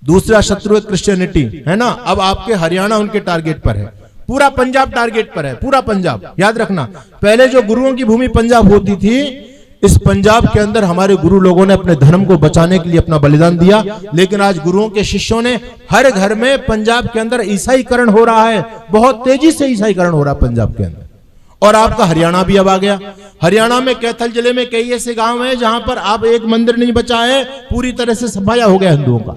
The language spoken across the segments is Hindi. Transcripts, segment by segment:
दूसरा शत्रु है क्रिश्चियनिटी, है ना। अब आपके हरियाणा उनके टारगेट पर है, पूरा पंजाब टारगेट पर है, पूरा पंजाब। याद रखना, पहले जो गुरुओं की भूमि पंजाब होती थी, इस पंजाब के अंदर हमारे गुरु लोगों ने अपने धर्म को बचाने के लिए अपना बलिदान दिया। लेकिन आज गुरुओं के शिष्यों ने हर घर में पंजाब के अंदर ईसाईकरण हो रहा है, बहुत तेजी से ईसाईकरण हो रहा है पंजाब के अंदर। और आपका हरियाणा भी अब आ गया। हरियाणा में कैथल जिले में कई ऐसे गांव हैं जहां पर अब एक मंदिर नहीं बचा है, पूरी तरह से सफाया हो गया हिंदुओं का।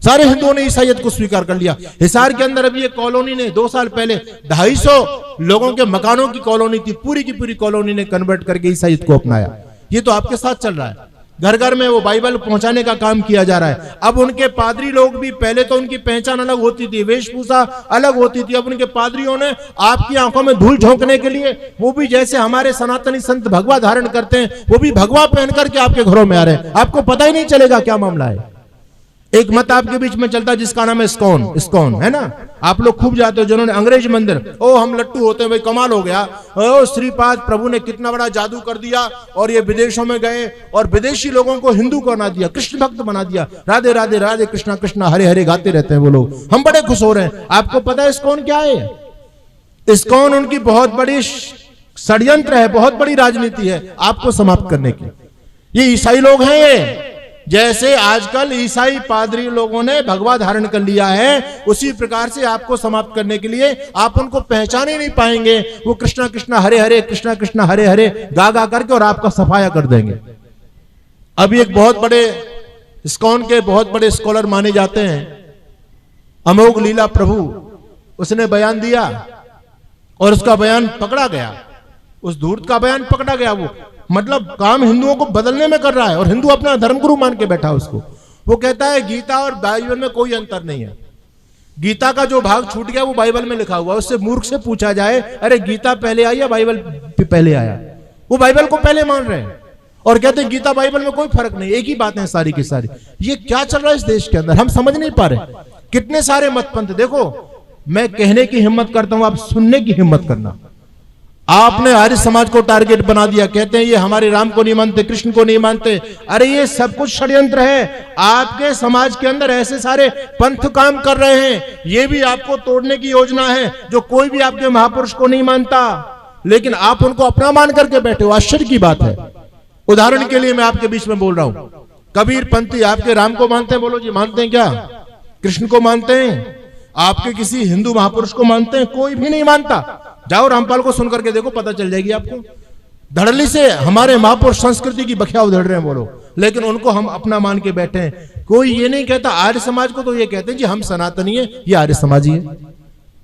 सारे हिंदुओं ने ईसाईयत को स्वीकार कर लिया। हिसार के अंदर अभी एक कॉलोनी ने 2 साल पहले 250 लोगों के मकानों की कॉलोनी थी, पूरी की पूरी कॉलोनी ने कन्वर्ट करके ईसाईयत को अपनाया। ये तो आपके साथ चल रहा है। घर घर में वो बाइबल पहुंचाने का काम किया जा रहा है। अब उनके पादरी लोग भी, पहले तो उनकी पहचान अलग होती थी, वेशभूषा अलग होती थी, अब उनके पादरियों ने आपकी आंखों में धूल झोंकने के लिए वो भी जैसे हमारे सनातनी संत भगवा धारण करते हैं, वो भी भगवा पहन करके आपके घरों में आ रहे हैं। आपको पता ही नहीं चलेगा क्या मामला है। एक मत आपके बीच में चलता है जिसका नाम है इस्कॉन। इस्कॉन, है ना, आप लोग खूब जाते हो, जिन्होंने अंग्रेज मंदिर, ओ हम लट्टू होते हैं भाई, कमाल हो गया, ओ श्रीपाद प्रभु ने कितना बड़ा जादू कर दिया, और ये विदेशों में गए और विदेशी लोगों को हिंदू बना दिया, कृष्ण भक्त बना दिया, राधे राधे राधे कृष्णा कृष्णा हरे हरे गाते रहते हैं वो लोग, हम बड़े खुश हो रहे हैं। आपको पता है इस्कॉन क्या है? इस्कॉन उनकी बहुत बड़ी षड्यंत्र है, बहुत बड़ी राजनीति है आपको समाप्त करने की। ये ईसाई लोग हैं, ये जैसे आजकल ईसाई पादरी लोगों ने भगवा धारण कर लिया है, उसी प्रकार से आपको समाप्त करने के लिए आप उनको पहचान ही नहीं पाएंगे। वो कृष्णा कृष्णा हरे हरे कृष्णा कृष्णा हरे हरे गा गा करके और आपका सफाया कर देंगे। अभी एक बहुत बड़े इस्कॉन के बहुत बड़े स्कॉलर माने जाते हैं अमोघ लीला प्रभु, उसने बयान दिया और उसका बयान पकड़ा गया, उस धूर्त का बयान पकड़ा गया। वो मतलब काम हिंदुओं को बदलने में कर रहा है और हिंदू अपना धर्मगुरु मान के बैठा उसको। वो कहता है गीता और बाइबल में कोई अंतर नहीं है, गीता का जो भाग छूट गया वो बाइबल में लिखा हुआ। उससे मूर्ख से पूछा जाए, अरे गीता पहले आई या बाइबल पहले आया? वो बाइबल को पहले मान रहे हैं और कहते हैं गीता बाइबल में कोई फर्क नहीं, एक ही बात है सारी की सारी। ये क्या चल रहा है इस देश के अंदर, हम समझ नहीं पा रहे। कितने सारे मतपंथ, देखो मैं कहने की हिम्मत करता हूं, आप सुनने की हिम्मत करना। आपने आर्य समाज को टारगेट बना दिया, कहते हैं ये हमारे राम को नहीं मानते, कृष्ण को नहीं मानते। अरे ये सब कुछ षड्यंत्र है। आपके समाज के अंदर ऐसे सारे पंथ काम कर रहे हैं, ये भी आपको तोड़ने की योजना है। जो कोई भी आपके महापुरुष को नहीं मानता, लेकिन आप उनको अपना मान करके बैठे हो, आश्चर्य की बात है। उदाहरण के लिए मैं आपके बीच में बोल रहा हूं, कबीर पंथी आपके राम को मानते हैं? बोलो जी, मानते हैं क्या? कृष्ण को मानते हैं? आपके किसी हिंदू महापुरुष को मानते हैं? कोई भी नहीं मानता। जाओ रामपाल को सुन करके देखो, पता चल जाएगी आपको। धड़ल्ली से हमारे महापुरुष संस्कृति की बखिया उधड़ रहे हैं वो लोग, लेकिन उनको हम अपना मान के बैठे हैं। कोई ये नहीं कहता आर्य समाज को, तो ये कहते हैं जी हम सनातनी है, ये आर्य समाजी है।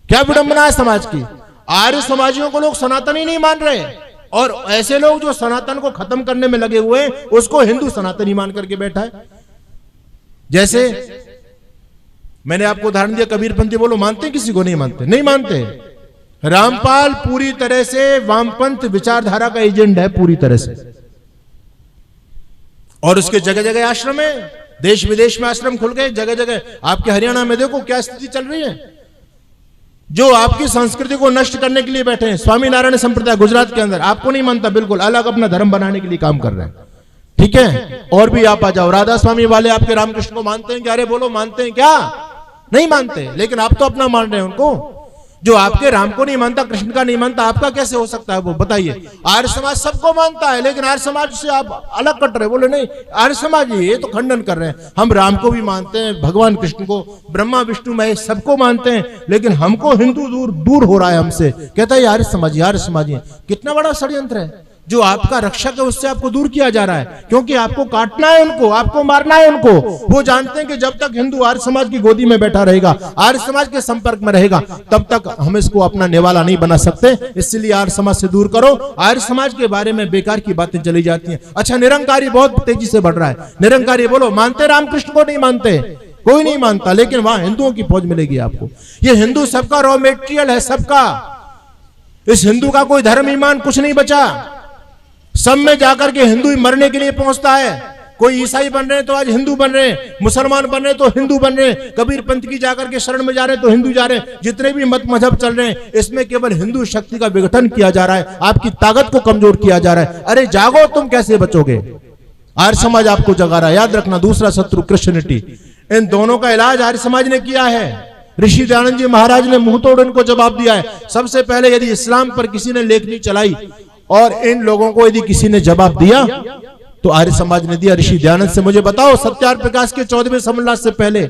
क्या विडंबना है समाज की। आर्य समाजियों को लोग सनातनी नहीं मान रहे, और ऐसे लोग जो सनातन को खत्म करने में लगे हुए हैं, उसको हिंदू सनातनी मान करके बैठा है। जैसे मैंने आपको उदाहरण दिया, कबीरपंथी बोलो, मानते किसी को? नहीं मानते, नहीं मानते। रामपाल पूरी तरह से वामपंथ विचारधारा का एजेंट है, पूरी तरह से। और उसके जगह जगह आश्रम है, देश विदेश में आश्रम खुल गए जगह जगह। आपके हरियाणा में देखो क्या स्थिति चल रही है। जो आपकी संस्कृति को नष्ट करने के लिए बैठे हैं, स्वामी नारायण संप्रदाय गुजरात के अंदर आपको नहीं मानता, बिल्कुल अलग अपना धर्म बनाने के लिए काम कर रहे हैं। ठीक है, और भी आप आ जाओ। राधा स्वामी वाले आपके रामकृष्ण को मानते हैं क्या? अरे बोलो, मानते हैं क्या? नहीं मानते, लेकिन आप तो अपना मान रहे हैं उनको। जो आपके राम को नहीं मानता, कृष्ण का नहीं मानता, आपका कैसे हो सकता है वो बताइए। आर्य समाज सबको मानता है, लेकिन आर्य समाज से आप अलग कट रहे। बोले नहीं, आर्य समाज ये तो खंडन कर रहे हैं, हम राम को भी मानते हैं, भगवान कृष्ण को, ब्रह्मा विष्णु महेश सबको मानते हैं, लेकिन हमको हिंदू दूर हो रहा है हमसे। कहता है आर्य समाजी, आर्य समाजी। कितना बड़ा षड्यंत्र है। जो आपका रक्षक है उससे आपको दूर किया जा रहा है, क्योंकि आपको काटना है उनको, आपको मारना है उनको। वो जानते हैं कि जब तक हिंदू आर्य समाज की गोदी में बैठा रहेगा, आर्य समाज के संपर्क में रहेगा, तब तक हम इसको अपना निवाला नहीं बना सकते। इसलिए आर्य समाज से दूर करो। आर्य समाज के बारे में बेकार की बातें चली जाती हैं। अच्छा, निरंकारी बहुत तेजी से बढ़ रहा है। निरंकारी बोलो, मानते रामकृष्ण को? नहीं मानते, कोई नहीं मानता, लेकिन वहां हिंदुओं की फौज मिलेगी आपको। ये हिंदू सबका रॉ मेटेरियल है, सबका। इस हिंदू का कोई धर्म ईमान कुछ नहीं बचा। सब में जाकर के हिंदू ही मरने के लिए पहुंचता है। कोई ईसाई बन रहे हैं तो आज हिंदू बन रहे हैं, मुसलमान बन रहे हैं तो हिंदू बन रहे हैं, कबीर पंथ की जाकर के शरण में जा रहे हैं तो हिंदू जा रहे हैं। जितने भी मत मजहब चल रहे हैं, इसमें केवल हिंदू शक्ति का विघटन किया जा रहा है, आपकी ताकत को कमजोर किया जा रहा है। अरे जागो, तुम कैसे बचोगे? आर्य समाज आपको जगा रहा है। याद रखना, दूसरा शत्रु क्रिश्चियनिटी। इन दोनों का इलाज आर्य समाज ने किया है। ऋषि दयानंद जी महाराज ने मुंह तोड़ इनको जवाब दिया है। सबसे पहले यदि इस्लाम पर किसी ने लेखनी चलाई और इन लोगों को यदि किसी ने जवाब दिया तो आर्य समाज ने दिया ऋषि दयानंद से। मुझे बताओ, सत्यार्थ प्रकाश के 14वें सम्मेलन से पहले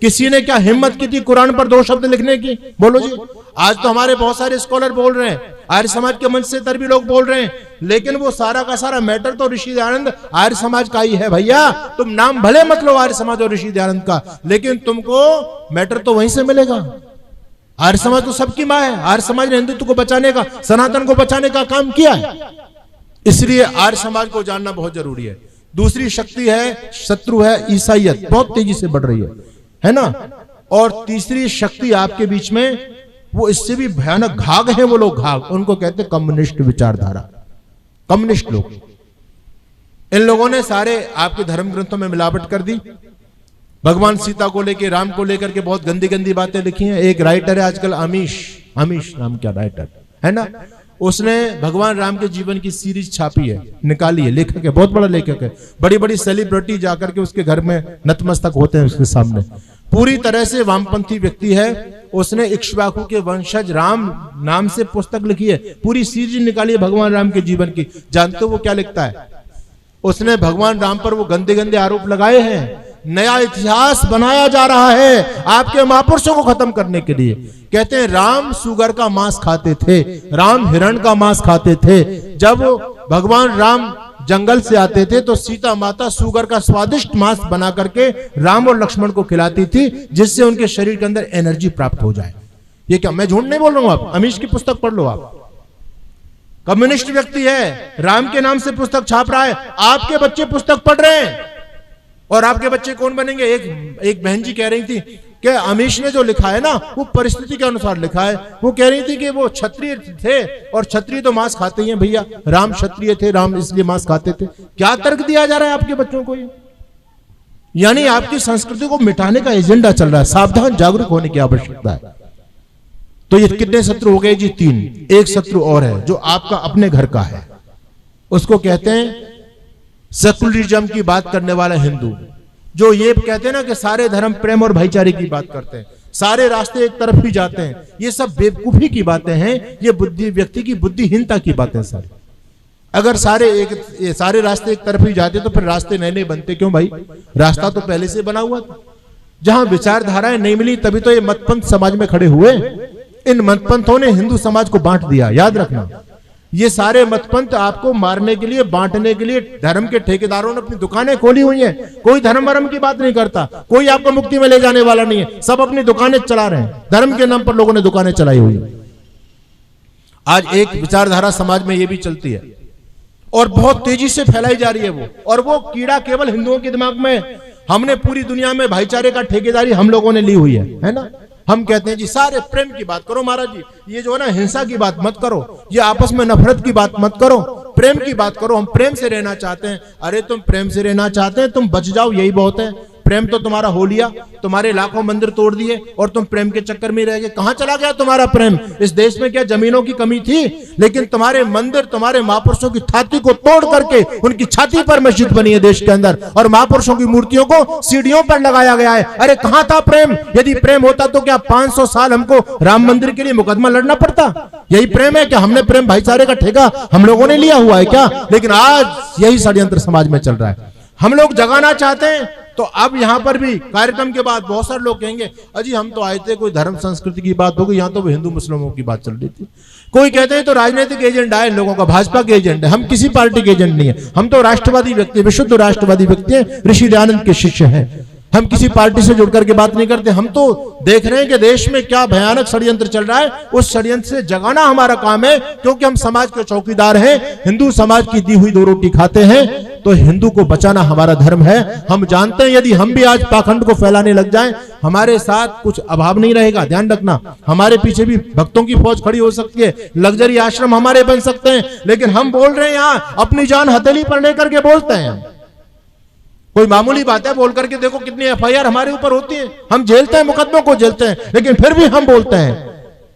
किसी ने क्या हिम्मत की थी कुरान पर 2 शब्द लिखने की? बोलो जी। आज तो हमारे बहुत सारे स्कॉलर बोल रहे हैं, आर्य समाज के मंच से तर भी लोग बोल रहे हैं, लेकिन वो सारा का सारा मैटर तो ऋषि दयानंद आर्य समाज का ही है। भैया तुम नाम भले मत लो आर्य समाज और ऋषि दयानंद का, लेकिन तुमको मैटर तो वहीं से मिलेगा। आर्य समाज तो सबकी मां है। आर्य समाज ने हिंदुत्व को बचाने का, सनातन को बचाने का काम किया है, इसलिए आर्य समाज को जानना बहुत जरूरी है। दूसरी शक्ति है, शत्रु है ईसाईयत, बहुत तेजी से बढ़ रही है ना। और तीसरी शक्ति आपके बीच में, वो इससे भी भयानक घाघ है वो लोग, घाघ, उनको कहते हैं कम्युनिस्ट विचारधारा, कम्युनिस्ट लोग। इन लोगों ने सारे आपके धर्म ग्रंथों में मिलावट कर दी। भगवान सीता को लेकर, राम को लेकर के बहुत गंदी गंदी बातें लिखी हैं। एक राइटर है आजकल, अमीश नाम क्या राइटर है ना, उसने भगवान राम के जीवन की सीरीज छापी है, निकाली है। लेखक है, बहुत बड़ा लेखक है। बड़ी बड़ी सेलिब्रिटी जाकर के उसके घर में नतमस्तक होते हैं उसके सामने। पूरी तरह से वामपंथी व्यक्ति है। उसने इक्ष्वाकु के वंशज राम नाम से पुस्तक लिखी है, पूरी सीरीज निकाली है भगवान राम के जीवन की। जानते हो वो क्या लिखता है? उसने भगवान राम पर वो गंदे गंदे आरोप लगाए हैं। नया इतिहास बनाया जा रहा है आपके महापुरुषों को खत्म करने के लिए। कहते हैं राम सुगर का मांस खाते थे, राम हिरण का मांस खाते थे। जब भगवान राम जंगल से आते थे तो सीता माता सुगर का स्वादिष्ट मांस बना करके राम और लक्ष्मण को खिलाती थी, जिससे उनके शरीर के अंदर एनर्जी प्राप्त हो जाए। ये क्या, मैं झूठ नहीं बोल रहा हूं, आप अमीश की पुस्तक पढ़ लो। आप कम्युनिस्ट व्यक्ति है, राम के नाम से पुस्तक छाप रहा है, आपके बच्चे पुस्तक पढ़ रहे हैं। और आपके बच्चे कौन बनेंगे? एक बहन जी कह रही थी कि अमीश ने जो लिखा है ना वो परिस्थिति के अनुसार लिखा है। वो कह रही थी कि वो क्षत्रिय थे और क्षत्रिय तो मांस खाते ही हैं। भैया राम क्षत्रिय थे, राम इसलिए मांस खाते थे। क्या तर्क दिया जा रहा है आपके बच्चों को? ये यानी आपकी संस्कृति को मिटाने का एजेंडा चल रहा है। सावधान, जागरूक होने की आवश्यकता है। तो ये कितने शत्रु हो गए जी? 3। एक शत्रु और है जो आपका अपने घर का है, उसको कहते हैं सेकुलरिज्म की बात करने वाला हिंदू, जो ये कहते हैं ना कि सारे धर्म प्रेम और भाईचारे की बात करते हैं, सारे रास्ते एक तरफ ही जाते हैं। ये सब बेवकूफी की बातें हैं, ये बुद्धि व्यक्ति की बुद्धिहीनता की बातें सारी। अगर सारे रास्ते एक तरफ ही जाते तो फिर रास्ते नए नए बनते क्यों भाई? रास्ता तो पहले से बना हुआ था। जहां विचारधाराएं नहीं मिली तभी तो ये मतपंथ समाज में खड़े हुए। इन मतपंथों ने हिंदू समाज को बांट दिया, याद रखना। ये सारे मतपंथ आपको मारने के लिए, बांटने के लिए धर्म के ठेकेदारों ने अपनी दुकानें खोली हुई हैं। कोई धर्म वर्म की बात नहीं करता, कोई आपको मुक्ति में ले जाने वाला नहीं है। सब अपनी दुकानें चला रहे हैं, धर्म के नाम पर लोगों ने दुकानें चलाई हुई है। आज एक विचारधारा समाज में ये भी चलती है और बहुत तेजी से फैलाई जा रही है वो, और वो कीड़ा केवल हिंदुओं के दिमाग में। हमने पूरी दुनिया में भाईचारे का ठेकेदारी हम लोगों ने ली हुई है ना। हम कहते हैं जी सारे प्रेम की बात करो महाराज जी, ये जो है ना हिंसा की बात मत करो, ये आपस में नफरत की बात मत करो, प्रेम की बात करो। हम प्रेम से रहना चाहते हैं। अरे तुम प्रेम से रहना चाहते हैं, तुम बच जाओ, यही बहुत है। प्रेम तो तुम्हारा हो लिया, तुम्हारे लाखों मंदिर तोड़ दिए और तुम प्रेम के चक्कर में रह गए। कहां चला गया तुम्हारा प्रेम? इस देश में क्या जमीनों की कमी थी? लेकिन तुम्हारे मंदिर, तुम्हारे महापुरुषों की छाती को तोड़ करके उनकी छाती पर मस्जिद बनी है देश के अंदर, और महापुरुषों की मूर्तियों को सीढ़ियों पर लगाया गया है। अरे कहां था प्रेम? यदि प्रेम होता तो क्या 500 साल हमको राम मंदिर के लिए मुकदमा लड़ना पड़ता? यही प्रेम है क्या? हमने प्रेम भाईचारे का ठेका हम लोगों ने लिया हुआ है क्या? लेकिन आज यही षड्यंत्र समाज में चल रहा है। हम लोग जगाना चाहते हैं तो अब यहां पर भी कार्यक्रम के बाद बहुत सारे लोग कहेंगे अजी हम तो आए थे, कोई धर्म संस्कृति की बात होगी, यहां तो हिंदू मुस्लिमों की बात चल रही थी। कोई कहते हैं तो राजनीतिक एजेंडा है लोगों का, भाजपा के एजेंट है। हम किसी पार्टी के एजेंट नहीं है, हम तो राष्ट्रवादी व्यक्ति, विशुद्ध राष्ट्रवादी व्यक्ति हैं, ऋषि दयानंद के शिष्य हैं। हम किसी पार्टी से जुड़ करके बात नहीं करते। हम तो देख रहे हैं कि देश में क्या भयानक षड्यंत्र चल रहा है, उस षड्यंत्र से जगाना हमारा काम है, क्योंकि हम समाज के चौकीदार हैं। हिंदू समाज की दी हुई 2 रोटी खाते हैं, तो हिंदू को बचाना हमारा धर्म है। हम जानते हैं यदि हम भी आज पाखंड को फैलाने लग जाएं, हमारे साथ कुछ अभाव नहीं रहेगा। ध्यान रखना, हमारे पीछे भी भक्तों की फौज खड़ी हो सकती है, लग्जरी आश्रम हमारे बन सकते हैं, लेकिन हम बोल रहे हैं यहां अपनी जान हथेली पर लेकर के बोलते हैं। कोई मामूली बात है, बोल करके देखो कितनी FIR हमारे ऊपर होती है, हम झेलते हैं, मुकदमों को झेलते हैं, लेकिन फिर भी हम बोलते हैं।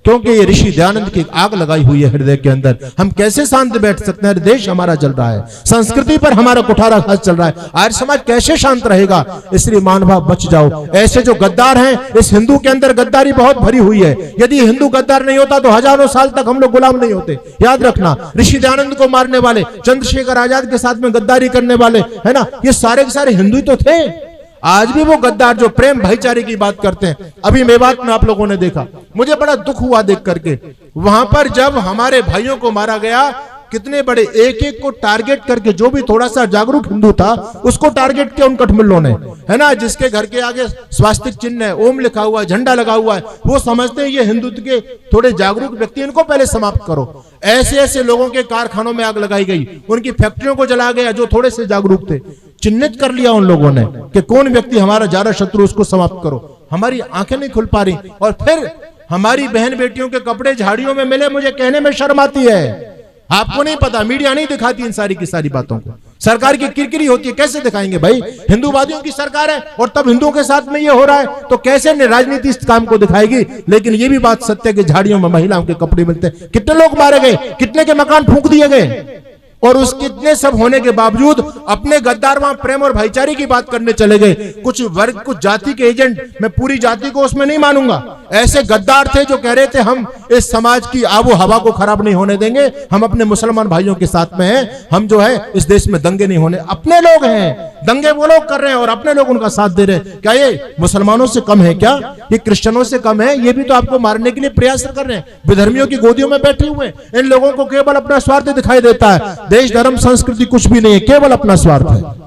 क्योंकि ये ऋषि दयानंद की आग लगाई हुई है हृदय के अंदर। हम कैसे शांत बैठ सकते हैं? देश हमारा जल रहा है, संस्कृति पर हमारा कुठाराघात चल रहा है, आर्य समाज कैसे शांत रहेगा? इसलिए मानभाव बच जाओ। ऐसे जो गद्दार हैं, इस हिंदू के अंदर गद्दारी बहुत भरी हुई है। यदि हिंदू गद्दार नहीं होता तो हजारों साल तक हम लोग गुलाम नहीं होते। याद रखना, ऋषि दयानंद को मारने वाले, चंद्रशेखर आजाद के साथ में गद्दारी करने वाले, है ना, ये सारे के सारे हिंदू ही तो थे। आज भी वो गद्दार जो प्रेम भाईचारे की बात करते हैं, अभी मेवात में आप लोगों ने देखा, मुझे बड़ा दुख हुआ देख करके। वहां पर जब हमारे भाइयों को मारा गया, कितने बड़े एक एक को टारगेट करके, जो भी थोड़ा सा जागरूक हिंदू था उसको टारगेट किया उन कठमिल्लों ने, है ना, जिसके घर के आगे स्वास्तिक चिन्ह है, ओम लिखा हुआ है, झंडा लगा हुआ है, वो समझते हैं ये हिंदुत्व के थोड़े जागरूक व्यक्ति, इनको पहले समाप्त करो। ऐसे ऐसे लोगों के कारखानों में आग लगाई गई, उनकी फैक्ट्रियों को जला गया जो थोड़े से जागरूक थे। चिन्हित कर लिया उन लोगों ने कि कौन व्यक्ति हमारा ज्यादा शत्रु, उसको समाप्त करो। हमारी आंखें नहीं खुल पा रही, और फिर हमारी बहन बेटियों के कपड़े झाड़ियों में मिले, मुझे कहने में शर्म आती है। आपको नहीं पता, मीडिया नहीं दिखाती इन सारी की सारी बातों को, सरकार की किरकिरी होती है, कैसे दिखाएंगे भाई? हिंदूवादियों की सरकार है और तब हिंदुओं के साथ में ये हो रहा है, तो कैसे राजनीति इस काम को दिखाएगी? लेकिन ये भी बात सत्य है कि झाड़ियों में महिलाओं के कपड़े मिलते हैं। कितने लोग मारे गए, कितने के मकान फूंक दिए गए, और उस कितने सब होने के बावजूद अपने गद्दार वहां प्रेम और भाईचारे की बात करने चले गए। कुछ वर्ग, कुछ जाति के एजेंट, मैं पूरी जाति को उसमें नहीं मानूंगा, ऐसे गद्दार थे जो कह रहे थे हम इस समाज की आबो हवा को खराब नहीं होने देंगे, हम अपने मुसलमान भाइयों के साथ में हैं, हम जो है इस देश में दंगे नहीं होने। अपने लोग हैं, दंगे वो लोग कर रहे हैं और अपने लोग उनका साथ दे रहे हैं। क्या ये मुसलमानों से कम है? क्या ये क्रिश्चियनों से कम है? ये भी तो आपको मारने के लिए प्रयास कर रहे हैं, विधर्मियों की गोदियों में बैठे हुए हैं। इन लोगों को केवल अपना स्वार्थ दिखाई देता है, देश धर्म संस्कृति कुछ भी नहीं है, केवल अपना स्वार्थ है।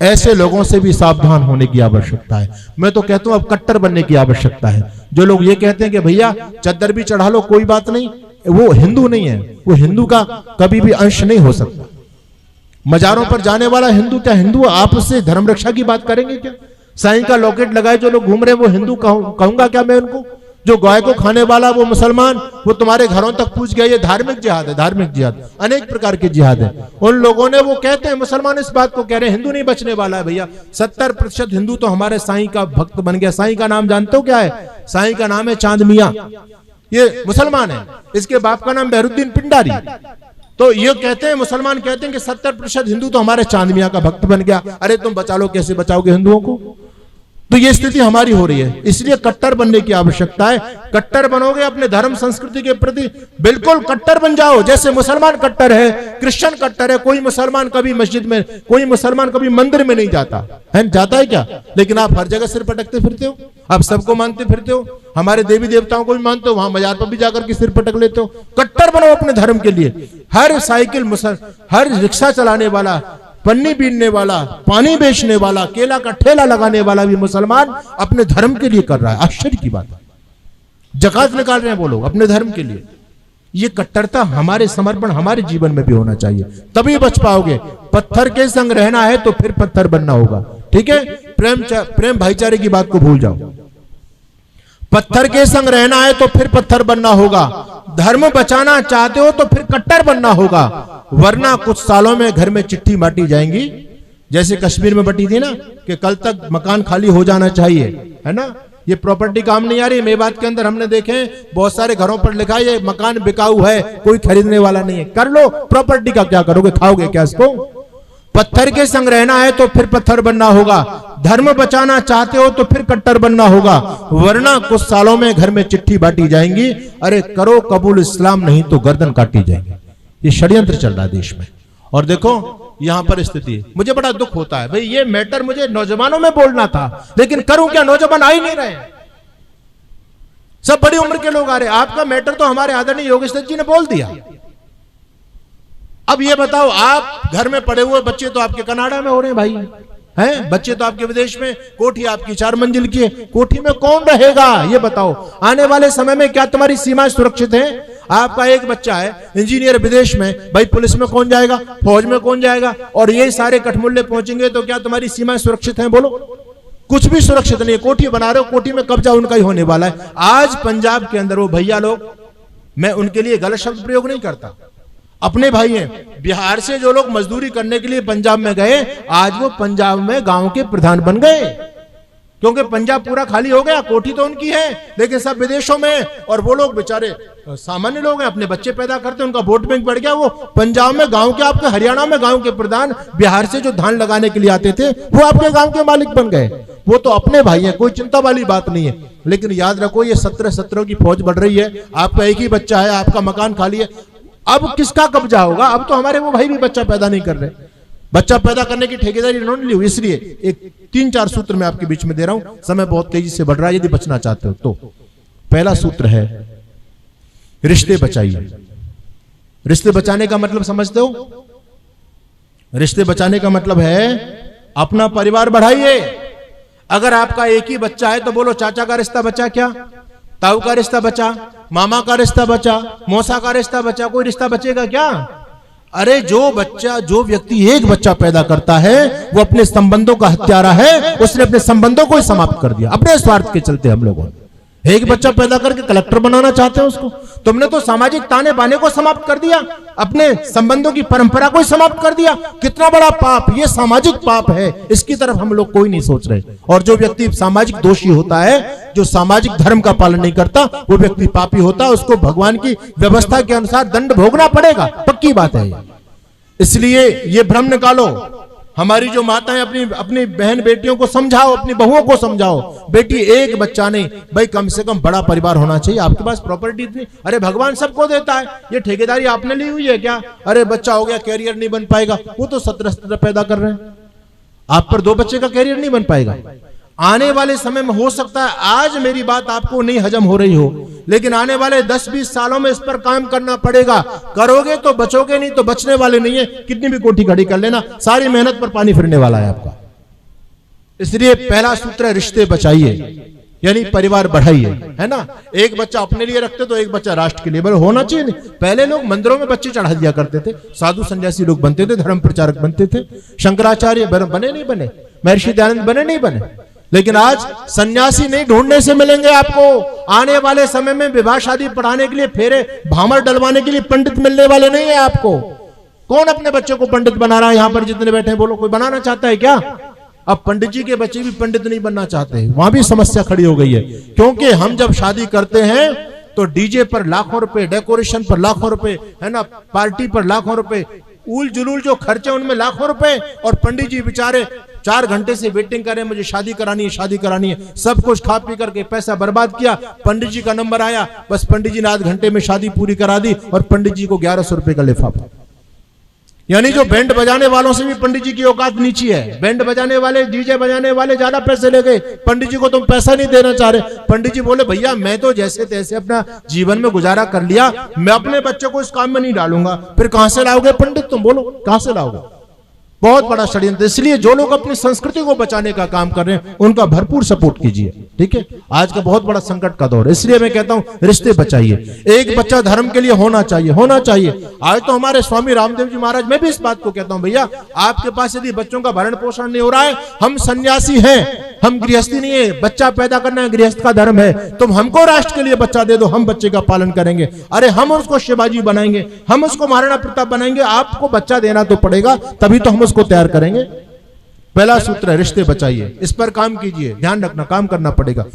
ऐसे लोगों से भी सावधान होने की आवश्यकता है। मैं तो कहता हूं अब कट्टर बनने की आवश्यकता है। जो लोग ये कहते हैं कि भैया चद्दर भी चढ़ा लो कोई बात नहीं, वो हिंदू नहीं है, वो हिंदू का कभी भी अंश नहीं हो सकता। मजारों पर जाने वाला हिंदू क्या हिंदू आपस से धर्म रक्षा की बात करेंगे क्या? साईं का लॉकेट लगाए जो लोग घूम रहे हैं वो हिंदू कहूंगा क्या मैं उनको? जो गाय को खाने वाला वो मुसलमान, वो तुम्हारे घरों तक पूछ गया, ये धार्मिक जिहाद है। धार्मिक जिहाद अनेक प्रकार के जिहाद है। उन लोगों ने, वो कहते हैं मुसलमान इस बात को कह रहे हैं हिंदू नहीं बचने वाला है। भैया 70% हिंदू तो हमारे साईं का भक्त बन गया। साईं का नाम जानते हो क्या है? साईं का नाम है चांद मियां, ये मुसलमान है। इसके बाप का नाम बहरुद्दीन पिंडारी। तो ये कहते हैं, मुसलमान कहते हैं कि 70% हिंदू तो हमारे चांद मियां का भक्त बन गया। अरे तुम बचा लो, कैसे बचाओगे हिंदुओं को? तो ये स्थिति हमारी हो रही है। इसलिए कट्टर बनने की आवश्यकता है। कट्टर बनोगे अपने धर्म संस्कृति के प्रति, बिल्कुल कट्टर बन जाओ। जैसे मुसलमान कट्टर है, क्रिश्चियन कट्टर है। कोई मुसलमान कभी मस्जिद में, कोई मुसलमान कभी मंदिर में नहीं जाता है, जाता है क्या? लेकिन आप हर जगह सिर पटकते फिरते हो, आप सबको मानते फिरते हो, हमारे देवी देवताओं को भी मानते हो, वहां मजार पर भी जाकर के सिर पटक लेते हो। कट्टर बनो अपने धर्म के लिए। हर साइकिल, हर रिक्शा चलाने वाला, पन्नी बीनने वाला, पानी बेचने वाला, केला का ठेला लगाने वाला भी मुसलमान अपने धर्म के लिए कर रहा है। आश्चर्य की बात है। जकात निकाल रहे हैं वो लोग अपने धर्म के लिए। ये कट्टरता, हमारे समर्पण हमारे जीवन में भी होना चाहिए, तभी बच पाओगे। पत्थर के संग रहना है तो फिर पत्थर बनना होगा। ठीक है, प्रेम भाईचारे की बात को भूल जाओ। पत्थर के संग रहना है तो फिर पत्थर बनना होगा। धर्म बचाना चाहते हो तो फिर कट्टर बनना होगा, वरना कुछ सालों में घर में चिट्ठी बांटी जाएंगी, जैसे कश्मीर में बटी थी ना कि कल तक मकान खाली हो जाना चाहिए, है ना। ये प्रॉपर्टी काम नहीं आ रही। मेवात के अंदर हमने देखे बहुत सारे घरों पर लिखा है ये मकान बिकाऊ है, कोई खरीदने वाला नहीं है। कर लो, प्रॉपर्टी का क्या करोगे? खाओगे क्या इसको? पत्थर के संग रहना है तो फिर पत्थर बनना होगा। धर्म बचाना चाहते हो तो फिर कट्टर बनना होगा, वरना कुछ सालों में घर में चिट्ठी बांटी जाएंगी, अरे करो कबूल इस्लाम नहीं तो गर्दन काटी जाएगी। ये षड्यंत्र चल रहा है देश में। और देखो यहां पर स्थिति, मुझे बड़ा दुख होता है भाई। ये मैटर मुझे नौजवानों में बोलना था, लेकिन करूं क्या? नौजवान आ ही नहीं रहे, सब बड़ी उम्र के लोग आ रहे। आपका मैटर तो हमारे आदरणीय योगेश दत्त जी ने बोल दिया। अब ये बताओ, आप घर में पड़े हुए बच्चे तो आपके कनाडा में हो रहे हैं भाई, हैं? बच्चे तो आपके विदेश में, कोठी आपकी 4 मंजिल की है, कोठी में कौन रहेगा? ये बताओ, आने वाले समय में क्या तुम्हारी सीमाएं सुरक्षित हैं? आपका एक बच्चा है इंजीनियर विदेश में, भाई पुलिस में कौन जाएगा, फौज में कौन जाएगा? और ये सारे कठमुल्ले पहुंचेंगे तो क्या तुम्हारी सीमाएं सुरक्षित हैं? बोलो, कुछ भी सुरक्षित नहीं है। कोठी बना रहे हो, कोठी में कब्जा उनका ही होने वाला है। आज पंजाब के अंदर वो भैया लोग, मैं उनके लिए गलत शब्द प्रयोग नहीं करता, अपने भाई हैं। बिहार से जो लोग मजदूरी करने के लिए पंजाब में गए, आज वो पंजाब में गांव के प्रधान बन गए। क्योंकि पंजाब पूरा खाली हो गया, कोठी तो उनकी है लेकिन सब विदेशों में, और वो लोग बेचारे सामान्य लोग हैं, अपने बच्चे पैदा करते हैं, उनका वोट बैंक बढ़ गया। वो पंजाब में गांव के, आपके हरियाणा में गांव के प्रधान बिहार से जो धान लगाने के लिए आते थे वो आपके गांव के मालिक बन गए। वो तो अपने भाई हैं, कोई चिंता वाली बात नहीं है। लेकिन याद रखो ये 17 की फौज बढ़ रही है, आपका एक ही बच्चा है, आपका मकान खाली है, अब किसका कब्जा होगा? अब तो हमारे वो भाई भी बच्चा पैदा नहीं कर रहे, बच्चा पैदा करने की ठेकेदारी इन्होंने ली हुई। इसलिए एक 3-4 सूत्र मैं आपके बीच में दे रहा हूं, समय बहुत तेजी से बढ़ रहा है, यदि बचना चाहते हो तो। पहला सूत्र है रिश्ते बचाइए। रिश्ते बचाने का मतलब समझते हो? रिश्ते बचाने का मतलब है अपना परिवार बढ़ाइए। अगर आपका एक ही बच्चा है तो बोलो चाचा का रिश्ता बचा क्या, ताऊ का रिश्ता बचा, मामा का रिश्ता बचा, मौसा का रिश्ता बचा, कोई रिश्ता बचेगा क्या? अरे जो व्यक्ति एक बच्चा पैदा करता है वो अपने संबंधों का हत्यारा है, उसने अपने संबंधों को ही समाप्त कर दिया अपने स्वार्थ के चलते। हम लोगों ने एक बच्चा पैदा करके कलेक्टर बनाना चाहते हैं उसको, तुमने तो सामाजिक ताने बाने को समाप्त कर दिया, अपने संबंधों की परंपरा को ही समाप्त कर दिया। कितना बड़ा पाप, ये सामाजिक पाप है, इसकी तरफ हम लोग कोई नहीं सोच रहे। और जो व्यक्ति सामाजिक दोषी होता है, जो सामाजिक धर्म का पालन नहीं करता, वो व्यक्ति पापी होता है, उसको भगवान की व्यवस्था के अनुसार दंड भोगना पड़ेगा, पक्की बात है। इसलिए ये भ्रम निकालो। हमारी जो माताएं अपनी बहन बेटियों को समझाओ, अपनी बहुओं को समझाओ, बेटी एक बच्चा नहीं भाई, कम से कम बड़ा परिवार होना चाहिए। आपके पास प्रॉपर्टी इतनी, अरे भगवान सबको देता है, ये ठेकेदारी आपने ली हुई है क्या? अरे बच्चा हो गया, कैरियर नहीं बन पाएगा, वो तो 17 पैदा कर रहे हैं, आप पर 2 बच्चे का कैरियर नहीं बन पाएगा। आने वाले समय में हो सकता है आज मेरी बात आपको नहीं हजम हो रही हो, लेकिन आने वाले 10-20 सालों में इस पर काम करना पड़ेगा। करोगे तो बचोगे, नहीं तो बचने वाले नहीं है। कितनी भी कोठी खड़ी कर लेना, सारी मेहनत पर पानी फिरने वाला है आपका। इसलिए पहला सूत्र है रिश्ते बचाइए, यानी परिवार बढ़ाइए, है ना। एक बच्चा अपने लिए रखते तो एक बच्चा राष्ट्र के लिए होना चाहिए। नहीं, पहले लोग मंदिरों में बच्चे चढ़ा दिया करते थे, साधु सन्यासी लोग बनते थे, धर्म प्रचारक बनते थे, शंकराचार्य बने नहीं बने, महर्षि दयानंद बने नहीं बने। लेकिन आज सन्यासी नहीं ढूंढने से मिलेंगे आपको। आने वाले समय में विवाह शादी पढ़ाने के लिए, फेरे भामर डलवाने के लिए पंडित मिलने वाले नहीं है आपको। कौन अपने बच्चे को पंडित बना रहा है? यहां पर जितने बैठे हैं बोलो, कोई बनाना चाहता है क्या? अब पंडित जी के बच्चे भी पंडित नहीं बनना चाहते, वहां भी समस्या खड़ी हो गई है। क्योंकि हम जब शादी करते हैं तो डीजे पर लाखों रुपए, डेकोरेशन पर लाखों रुपए, है ना, पार्टी पर लाखों रुपए, उल जुलूल जो खर्चे उनमें लाखों रुपए, और पंडित जी बेचारे 4 घंटे से वेटिंग कर रहे हैं, मुझे शादी करानी है, शादी करानी है। सब कुछ खा पी करके पैसा बर्बाद किया, पंडित जी का नंबर आया, बस पंडित जी ने आध घंटे में शादी पूरी करा दी, और पंडित जी को 1100 रुपए का लिफाफा। यानी जो बैंड बजाने वालों से भी पंडित जी की औकात नीची है। बैंड बजाने वाले, डीजे बजाने वाले ज्यादा पैसे ले गए, पंडित जी को तुम पैसा नहीं देना चाह रहे। पंडित जी बोले भैया मैं तो जैसे तैसे अपना जीवन में गुजारा कर लिया, मैं अपने बच्चे को इस काम में नहीं डालूंगा। फिर कहां से लाओगे पंडित? तुम बोलो कहां से लाओगे? बहुत बड़ा षड्यंत्र। इसलिए जो लोग अपनी संस्कृति को बचाने का काम कर रहे हैं उनका भरपूर सपोर्ट कीजिए, ठीक है। आज का बहुत बड़ा संकट का दौर है, इसलिए मैं कहता हूं रिश्ते बचाइए। एक बच्चा धर्म के लिए होना चाहिए, होना चाहिए। आज तो हमारे स्वामी रामदेव जी महाराज, मैं भी इस बात को कहता हूं भैया आपके पास यदि बच्चों का भरण पोषण नहीं हो रहा है, हम सन्यासी हैं, हम गृहस्थी नहीं है, बच्चा पैदा करना है गृहस्थ का धर्म है, तुम हमको राष्ट्र के लिए बच्चा दे दो, हम बच्चे का पालन करेंगे। अरे हम उसको शिवाजी बनाएंगे, हम उसको महाराणा प्रताप बनाएंगे, आपको बच्चा देना तो पड़ेगा, तभी तो हम उसको तैयार करेंगे। पहला सूत्र है रिश्ते बचाइए, इस पर काम कीजिए, ध्यान रखना, काम करना पड़ेगा।